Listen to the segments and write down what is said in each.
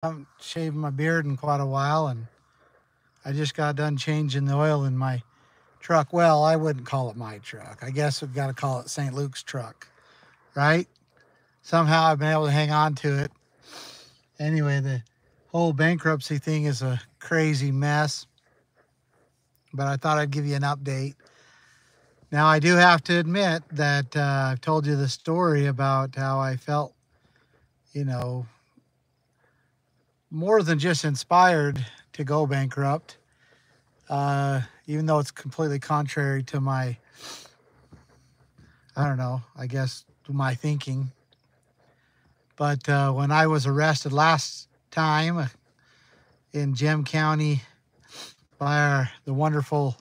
haven't shaved my beard in quite a while, and I just got done changing the oil in my truck. Well, I wouldn't call it my truck. I guess we've got to call it St. Luke's truck, right? Somehow I've been able to hang on to it. Anyway, the whole bankruptcy thing is a crazy mess, but I thought I'd give you an update. Now, I do have to admit that I've told you the story about how I felt, you know, more than just inspired to go bankrupt, even though it's completely contrary to my, I don't know, I guess, my thinking. But when I was arrested last time in Gem County by the wonderful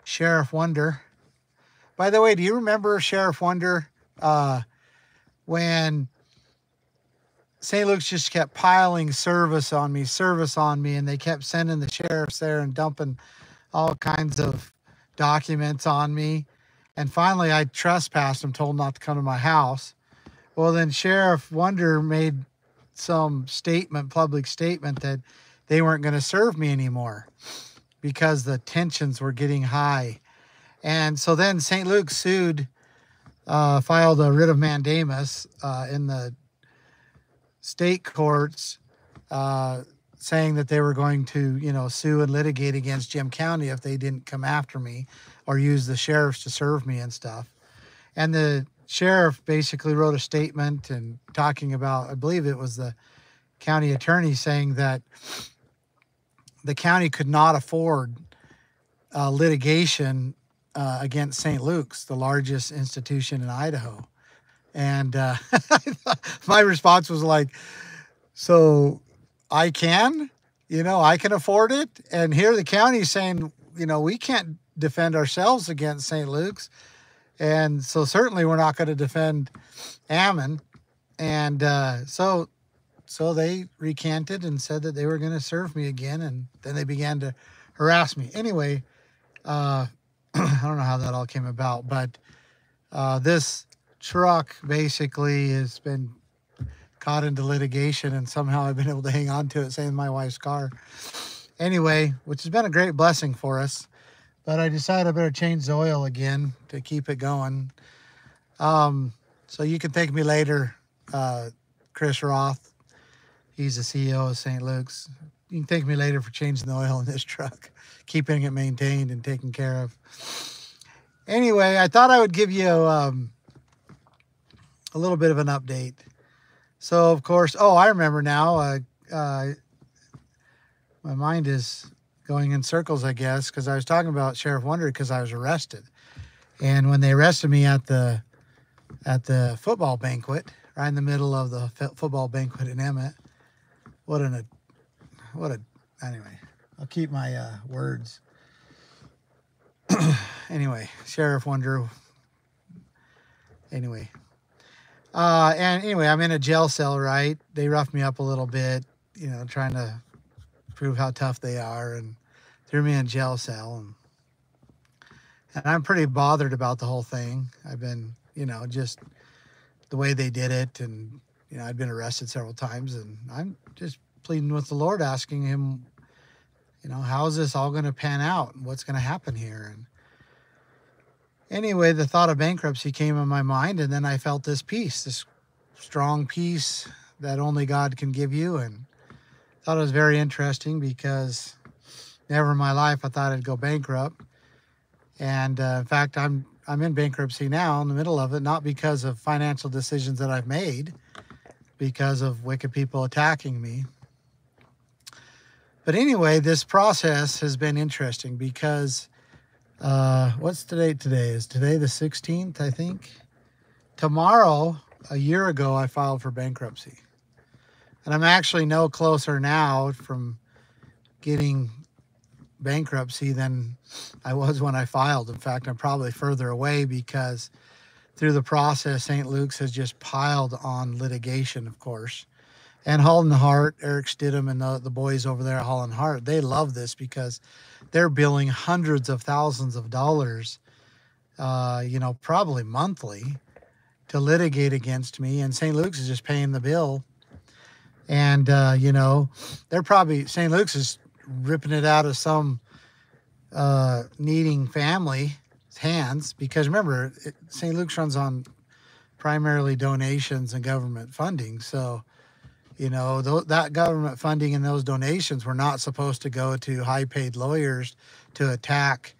Sheriff Wonder. By the way, do you remember Sheriff Wonder when St. Luke's just kept piling service on me, and they kept sending the sheriffs there and dumping all kinds of documents on me. And finally, I trespassed them, told them not to come to my house. Well, then Sheriff Wonder made some statement, public statement, that they weren't going to serve me anymore because the tensions were getting high. And so then St. Luke's filed a writ of mandamus in the state courts, saying that they were going to, sue and litigate against Gem County if they didn't come after me or use the sheriffs to serve me and stuff. And the sheriff basically wrote a statement and talking about, I believe it was the county attorney, saying that the county could not afford litigation against St. Luke's, the largest institution in Idaho. And my response was like, so I can, I can afford it. And here the county's saying, we can't defend ourselves against St. Luke's. And so certainly we're not going to defend Ammon. And so they recanted and said that they were going to serve me again. And then they began to harass me. Anyway, I don't know how that all came about, but this truck basically has been caught into litigation, and somehow I've been able to hang on to it, saving my wife's car. Anyway, which has been a great blessing for us. But I decided I better change the oil again to keep it going. So you can thank me later, Chris Roth. He's the CEO of St. Luke's. You can thank me later for changing the oil in this truck, keeping it maintained and taken care of. Anyway, I thought I would give you a little bit of an update. So, of course, I remember now. My mind is going in circles, I guess, because I was talking about Sheriff Wonder because I was arrested. And when they arrested me at the football banquet, right in the middle of the football banquet in Emmett, anyway, I'll keep my words. Anyway, Sheriff Wonder. Anyway. And anyway, I'm in a jail cell, right? They roughed me up a little bit, trying to prove how tough they are, and threw me in a jail cell. And I'm pretty bothered about the whole thing. I've been, just the way they did it. And, I've been arrested several times, and I'm just pleading with the Lord, asking him, how is this all going to pan out? And what's going to happen here? And anyway, the thought of bankruptcy came in my mind, and then I felt this peace, this strong peace that only God can give you. And thought it was very interesting because never in my life I thought I'd go bankrupt. And in fact, I'm in bankruptcy now, in the middle of it, not because of financial decisions that I've made, because of wicked people attacking me. But anyway, this process has been interesting because what's the date today? Is today the 16th, I think? Tomorrow, a year ago, I filed for bankruptcy. And I'm actually no closer now from getting bankruptcy than I was when I filed. In fact, I'm probably further away because through the process, St. Luke's has just piled on litigation, of course. And Holland Hart, Eric Stidham, and the boys over there at Holland Hart, they love this because they're billing hundreds of thousands of dollars, probably monthly, to litigate against me. And St. Luke's is just paying the bill. And, you know, they're probably, St. Luke's is ripping it out of some needing family's hands because remember, St. Luke's runs on primarily donations and government funding. So, you know, that government funding and those donations were not supposed to go to high paid lawyers to attack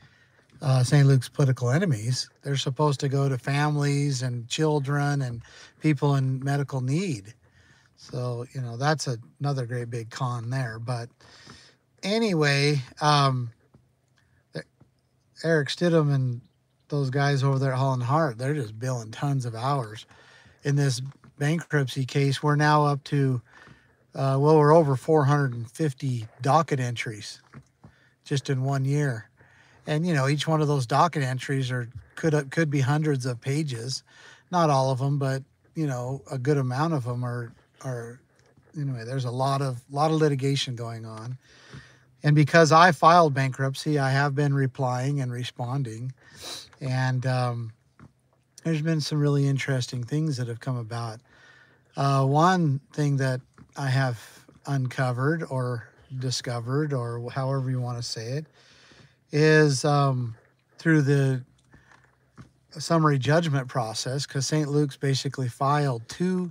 St. Luke's political enemies. They're supposed to go to families and children and people in medical need. So, you know, that's another great big con there. But anyway, Eric Stidham and those guys over there at Holland Hart, they're just billing tons of hours in this bankruptcy case. We're now up to, well, we're over 450 docket entries just in 1 year. And, you know, each one of those docket entries could be hundreds of pages. Not all of them, but, you know, a good amount of them are anyway, there's a lot of litigation going on. And because I filed bankruptcy, I have been replying and responding. And there's been some really interesting things that have come about. One thing that I have uncovered or discovered, or however you want to say it, is through the summary judgment process, because St. Luke's basically filed 2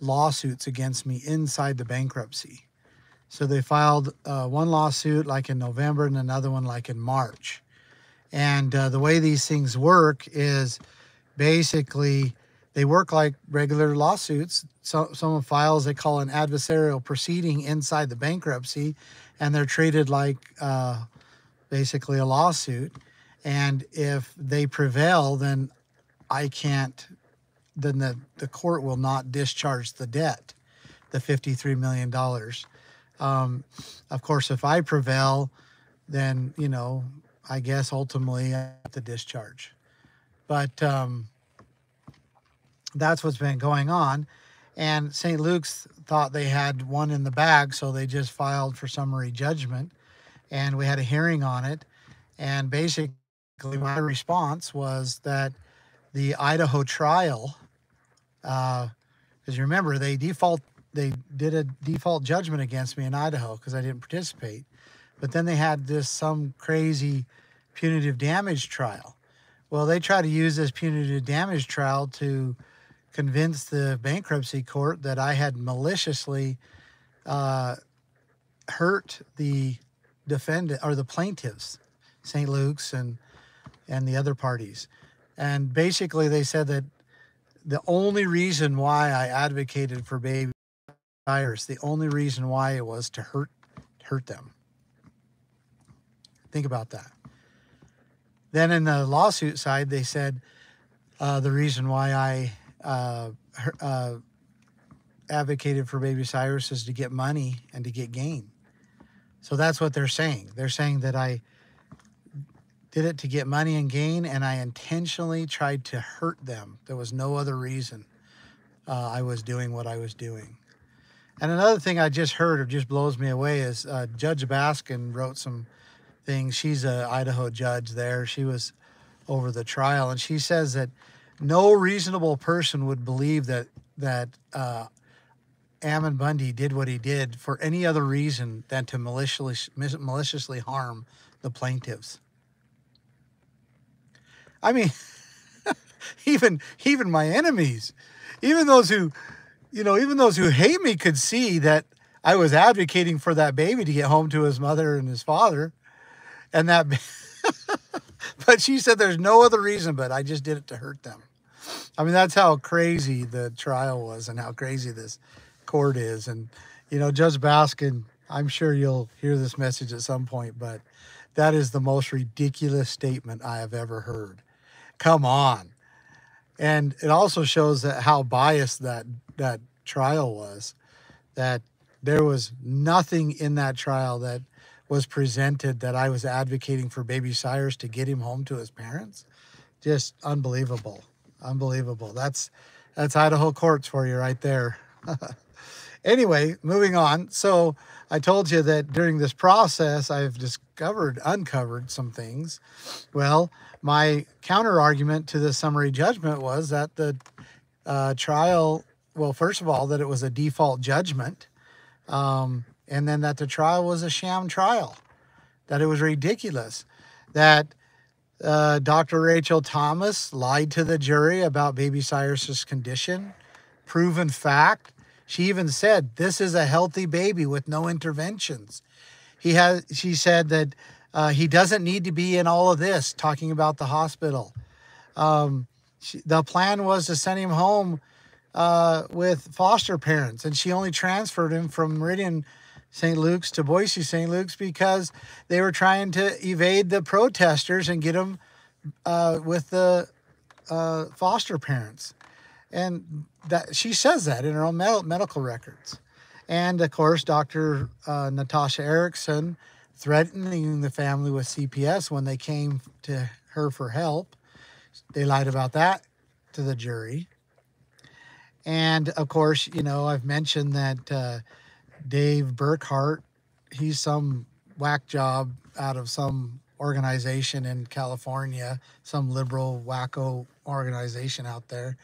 lawsuits against me inside the bankruptcy. So they filed one lawsuit like in November and another one like in March. And the way these things work is basically they work like regular lawsuits. So someone files, they call an adversarial proceeding inside the bankruptcy, and they're treated like basically a lawsuit. And if they prevail, then then the court will not discharge the debt, the $53 million. Of course, if I prevail, then, you know, I guess ultimately I have to discharge. But that's what's been going on. And St. Luke's thought they had one in the bag, so they just filed for summary judgment. And we had a hearing on it. And basically, my response was that the Idaho trial, because you remember, they did a default judgment against me in Idaho because I didn't participate. But then they had some crazy punitive damage trial. Well, they tried to use this punitive damage trial to convince the bankruptcy court that I had maliciously hurt the defendant or the plaintiffs, St. Luke's and the other parties. And basically they said that the only reason why I advocated for baby Cyrus, the only reason why it was to hurt them. Think about that. Then in the lawsuit side, they said the reason why I advocated for baby Cyrus is to get money and to get gain. So that's what they're saying. They're saying that I did it to get money and gain, and I intentionally tried to hurt them. There was no other reason I was doing what I was doing. And another thing I just heard, or just blows me away, is Judge Baskin wrote some things. She's an Idaho judge there. She was over the trial, and she says that no reasonable person would believe that Ammon Bundy did what he did for any other reason than to maliciously harm the plaintiffs. I mean, even my enemies, even those who hate me could see that I was advocating for that baby to get home to his mother and his father. And that, but she said there's no other reason, but I just did it to hurt them. I mean, that's how crazy the trial was and how crazy this court is. And, you know, Judge Baskin, I'm sure you'll hear this message at some point, but that is the most ridiculous statement I have ever heard. Come on. And it also shows that how biased that trial was, that there was nothing in that trial that was presented that I was advocating for baby Cyrus to get him home to his parents. Just unbelievable. Unbelievable. That's Idaho courts for you right there. Anyway, moving on. So I told you that during this process, I've uncovered some things. Well, my counter argument to the summary judgment was that the trial, well, first of all, that it was a default judgment. And then that the trial was a sham trial, that it was ridiculous, that Dr. Rachel Thomas lied to the jury about baby Cyrus's condition. Proven fact. She even said, this is a healthy baby with no interventions. She said that he doesn't need to be in all of this, talking about the hospital. The plan was to send him home with foster parents, and she only transferred him from Meridian St. Luke's to Boise St. Luke's because they were trying to evade the protesters and get him with the foster parents. And that she says that in her own medical records. And of course, Dr. Natasha Erickson threatening the family with CPS when they came to her for help. They lied about that to the jury. And of course, you know, I've mentioned that Dave Burkhart, he's some whack job out of some organization in California, some liberal wacko organization out there.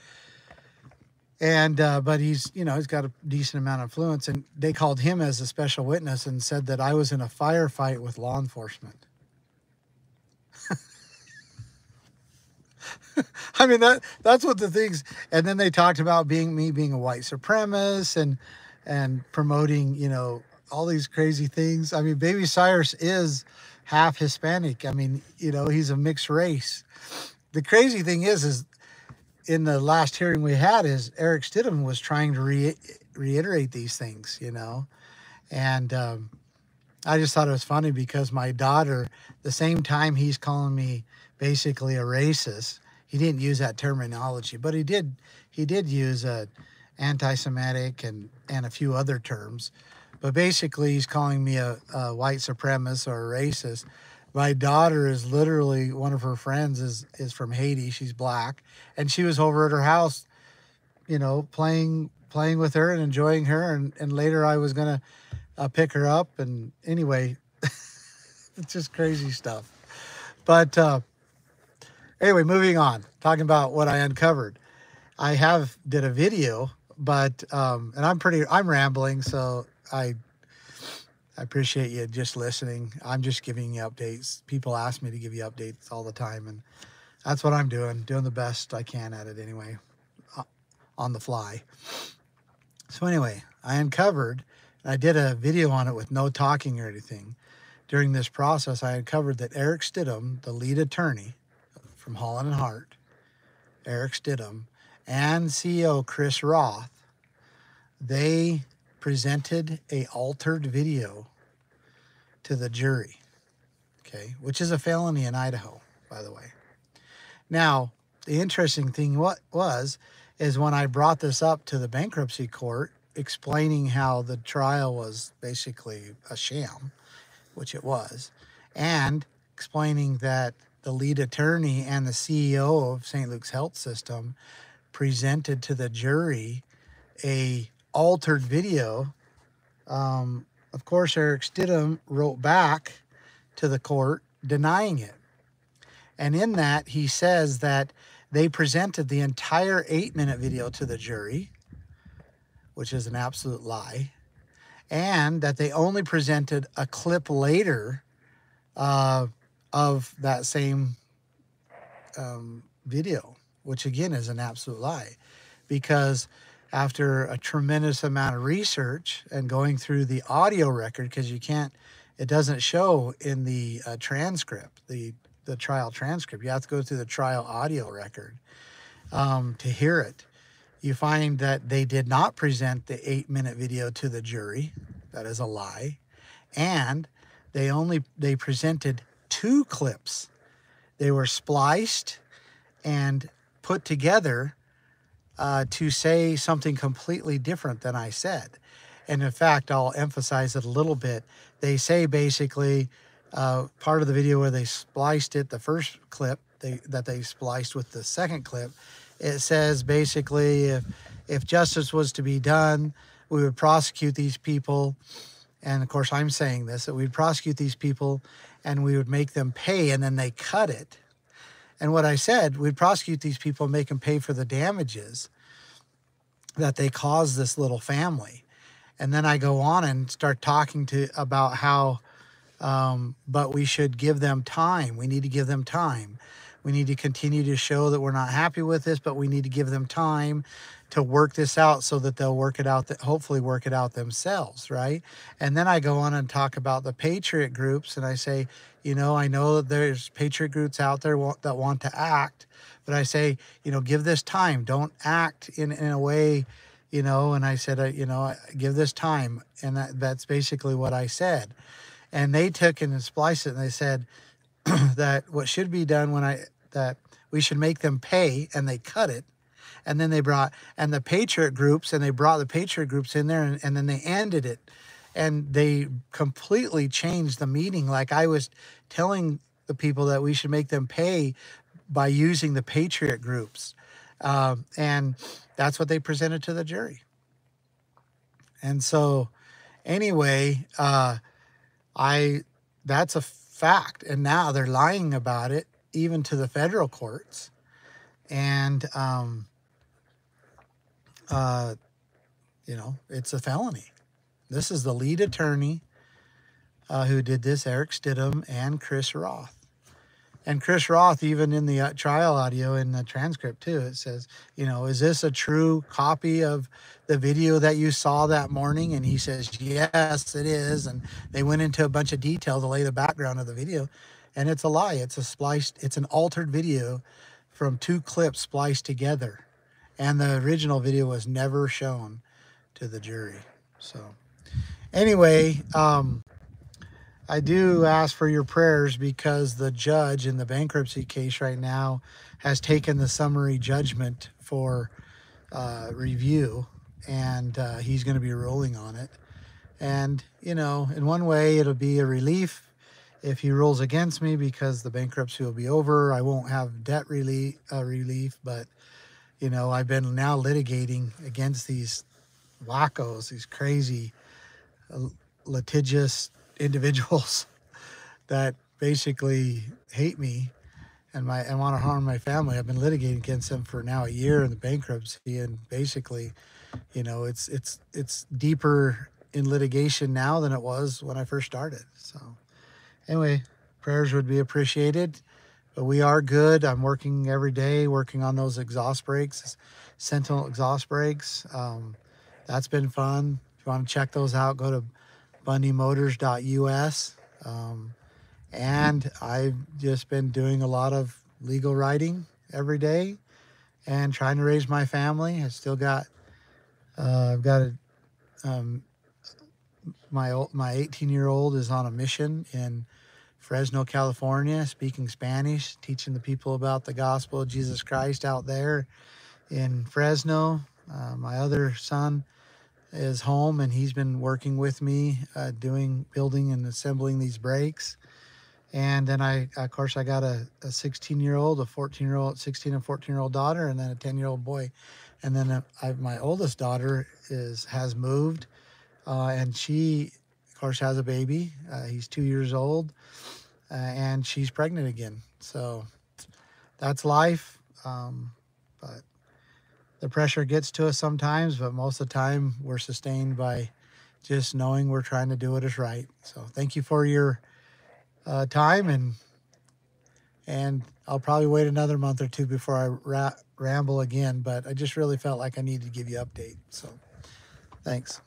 And but he's, you know, he's got a decent amount of influence, and they called him as a special witness and said that I was in a firefight with law enforcement. I mean, that's what the things. And then they talked about me being a white supremacist and promoting, you know, all these crazy things. I mean, baby Cyrus is half Hispanic. I mean, you know, he's a mixed race. The crazy thing is in the last hearing we had, is Eric Stidham was trying to reiterate these things, you know. And I just thought it was funny because my daughter, the same time he's calling me basically a racist, he didn't use that terminology, but he did use anti-Semitic and a few other terms. But basically, he's calling me a white supremacist or a racist. My daughter is literally, one of her friends is from Haiti. She's black, and she was over at her house, you know, playing with her and enjoying her. And later, I was gonna pick her up. And anyway, it's just crazy stuff. But anyway, moving on, talking about what I uncovered. I did a video, but and I'm rambling, so I appreciate you just listening. I'm just giving you updates. People ask me to give you updates all the time, and that's what I'm doing the best I can at it anyway, on the fly. So anyway, I uncovered, and I did a video on it with no talking or anything. During this process, I uncovered that Eric Stidham, the lead attorney from Holland and Hart, Eric Stidham, and CEO Chris Roth, they presented a altered video to the jury, okay, which is a felony in Idaho, by the way. Now, the interesting thing is when I brought this up to the bankruptcy court, explaining how the trial was basically a sham, which it was, and explaining that the lead attorney and the CEO of St. Luke's Health System presented to the jury a altered video. Of course, Eric Stidham wrote back to the court denying it. And in that, he says that they presented the entire 8-minute video to the jury, which is an absolute lie, and that they only presented a clip later of that same video, which again is an absolute lie, because after a tremendous amount of research and going through the audio record, because it doesn't show in the transcript, the trial transcript. You have to go through the trial audio record to hear it. You find that they did not present the 8-minute video to the jury. That is a lie. And they presented 2 clips. They were spliced and put together to say something completely different than I said. And in fact, I'll emphasize it a little bit. They say basically part of the video where they spliced it, the first clip that they spliced with the second clip, it says basically if justice was to be done, we would prosecute these people. And of course, I'm saying this, that we'd prosecute these people and we would make them pay, and then they cut it. And what I said, we'd prosecute these people and make them pay for the damages that they caused this little family. And then I go on and start talking about how, but we should give them time. We need to give them time. We need to continue to show that we're not happy with this, but we need to give them time to work this out so that they'll work it out, that hopefully work it out themselves, right? And then I go on and talk about the patriot groups, and I say, you know, I know that there's patriot groups out there that want to act, but I say, you know, give this time. Don't act in a way, you know. And I said, you know, give this time, and that's basically what I said. And they took and spliced it, and they said that what should be done that we should make them pay, and they cut it. And then they brought the patriot groups, and they brought the patriot groups in there, and then they ended it, and they completely changed the meaning. Like I was telling the people that we should make them pay by using the patriot groups, and that's what they presented to the jury. And so, anyway, that's a fact, and now they're lying about it even to the federal courts, and you know, it's a felony. This is the lead attorney who did this, Eric Stidham and Chris Roth. And Chris Roth, even in the trial audio in the transcript too, it says, you know, is this a true copy of the video that you saw that morning? And he says, yes, it is. And they went into a bunch of detail to lay the background of the video. And it's a lie. It's an altered video from 2 clips spliced together. And the original video was never shown to the jury. So anyway, I do ask for your prayers because the judge in the bankruptcy case right now has taken the summary judgment for review, and he's going to be ruling on it. And, you know, in one way, it'll be a relief if he rules against me because the bankruptcy will be over. I won't have debt relief, but, you know, I've been now litigating against these wackos, these crazy, litigious individuals that basically hate me and want to harm my family. I've been litigating against them for now a year in the bankruptcy, and basically, you know, it's deeper in litigation now than it was when I first started. So anyway, prayers would be appreciated, but we are good. I'm working every day, working on those exhaust brakes, Sentinel exhaust brakes. That's been fun. If you want to check those out, go to bundymotors.us. And I've just been doing a lot of legal writing every day and trying to raise my family. I still got, I've got my 18-year-old is on a mission in Fresno, California, speaking Spanish, teaching the people about the gospel of Jesus Christ out there in Fresno. My other son is home, and he's been working with me, building and assembling these brakes. And then of course, I got a 16-year-old, a 14-year-old, 16 and 14-year-old daughter, and then a 10-year-old boy. And then my oldest daughter has moved, and she, of course, has a baby. He's 2 years old, and she's pregnant again. So that's life. But the pressure gets to us sometimes, but most of the time we're sustained by just knowing we're trying to do what is right. So thank you for your time, and I'll probably wait another month or two before I ramble again, but I just really felt like I needed to give you an update. So thanks.